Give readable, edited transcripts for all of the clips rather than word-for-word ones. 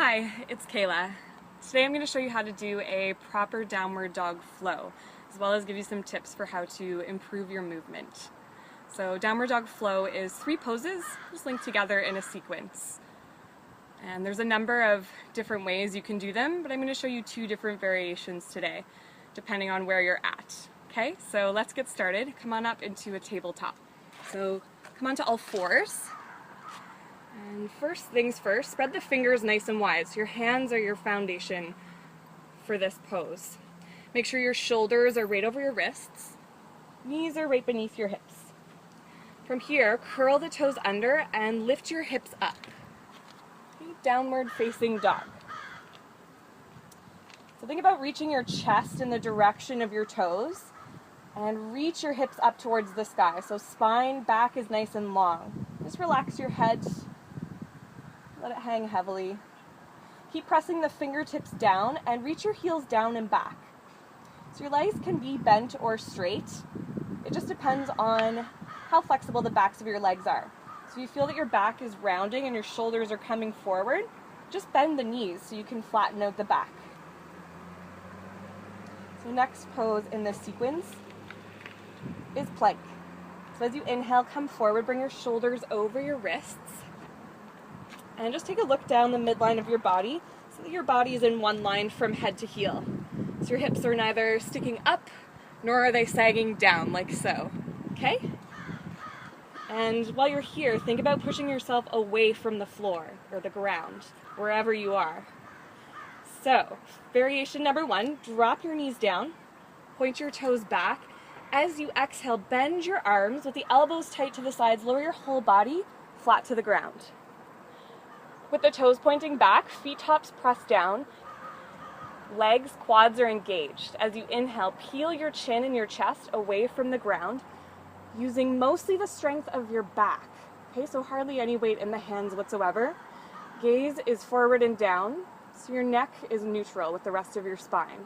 Hi, it's Kayla. Today I'm going to show you how to do a proper downward dog flow, as well as give you some tips for how to improve your movement. So downward dog flow is 3 poses just linked together in a sequence. And there's a number of different ways you can do them, but I'm going to show you 2 different variations today, depending on where you're at. Okay, so let's get started. Come on up into a tabletop. So come onto all fours. And first things first, spread the fingers nice and wide. So your hands are your foundation for this pose. Make sure your shoulders are right over your wrists. Knees are right beneath your hips. From here, curl the toes under and lift your hips up. Okay, downward facing dog. So think about reaching your chest in the direction of your toes and reach your hips up towards the sky. So spine, back is nice and long. Just relax your head. Let it hang heavily. Keep pressing the fingertips down and reach your heels down and back. So your legs can be bent or straight. It just depends on how flexible the backs of your legs are. So if you feel that your back is rounding and your shoulders are coming forward, just bend the knees so you can flatten out the back. So next pose in this sequence is plank. So as you inhale, come forward, bring your shoulders over your wrists. And just take a look down the midline of your body so that your body is in one line from head to heel. So your hips are neither sticking up nor are they sagging down like so. Okay? And while you're here, think about pushing yourself away from the floor or the ground, wherever you are. So, variation number 1, drop your knees down, point your toes back. As you exhale, bend your arms with the elbows tight to the sides, lower your whole body flat to the ground. With the toes pointing back, feet tops pressed down, legs, quads are engaged. As you inhale, peel your chin and your chest away from the ground, using mostly the strength of your back. Okay, so hardly any weight in the hands whatsoever. Gaze is forward and down, so your neck is neutral with the rest of your spine.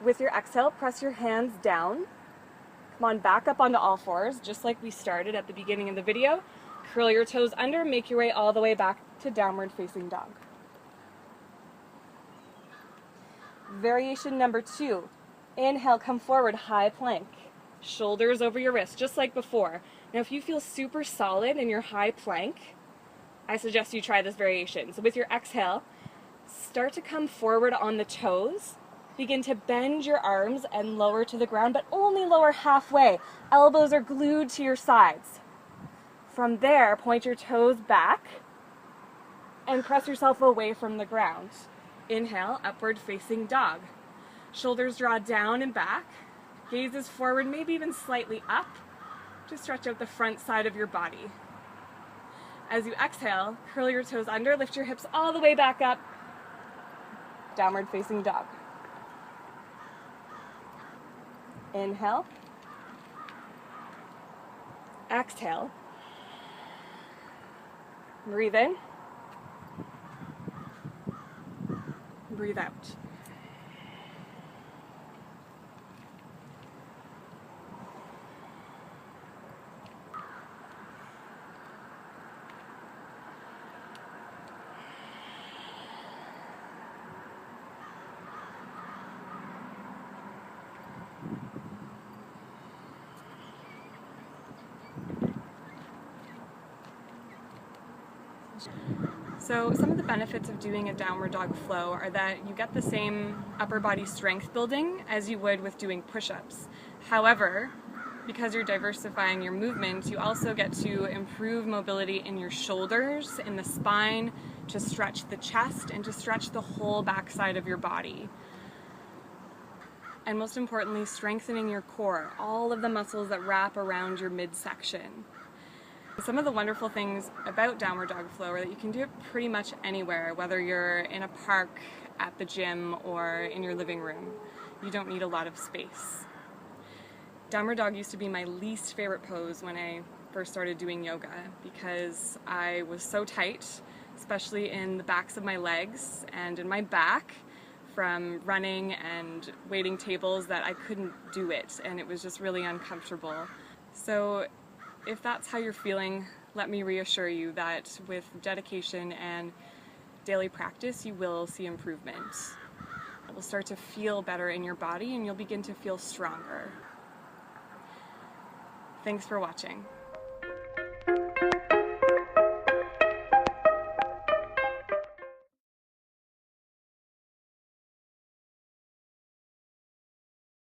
With your exhale, press your hands down. Come on back up onto all fours, just like we started at the beginning of the video. Curl your toes under, make your way all the way back to downward facing dog. Variation number 2. Inhale, come forward, high plank. Shoulders over your wrists, just like before. Now if you feel super solid in your high plank, I suggest you try this variation. So with your exhale, start to come forward on the toes. Begin to bend your arms and lower to the ground, but only lower halfway. Elbows are glued to your sides. From there, point your toes back and press yourself away from the ground. Inhale, upward facing dog. Shoulders draw down and back. Gaze is forward, maybe even slightly up, to stretch out the front side of your body. As you exhale, curl your toes under, lift your hips all the way back up. Downward facing dog. Inhale, exhale, breathe in, breathe out. So some of the benefits of doing a downward dog flow are that you get the same upper body strength building as you would with doing push-ups. However, because you're diversifying your movement, you also get to improve mobility in your shoulders, in the spine, to stretch the chest, and to stretch the whole backside of your body. And most importantly, strengthening your core, all of the muscles that wrap around your midsection. Some of the wonderful things about downward dog flow are that you can do it pretty much anywhere, whether you're in a park, at the gym, or in your living room. You don't need a lot of space. Downward dog used to be my least favorite pose when I first started doing yoga because I was so tight, especially in the backs of my legs and in my back from running and waiting tables, that I couldn't do it, and it was just really uncomfortable. So if that's how you're feeling, let me reassure you that with dedication and daily practice, you will see improvement. It will start to feel better in your body and you'll begin to feel stronger. Thanks for watching.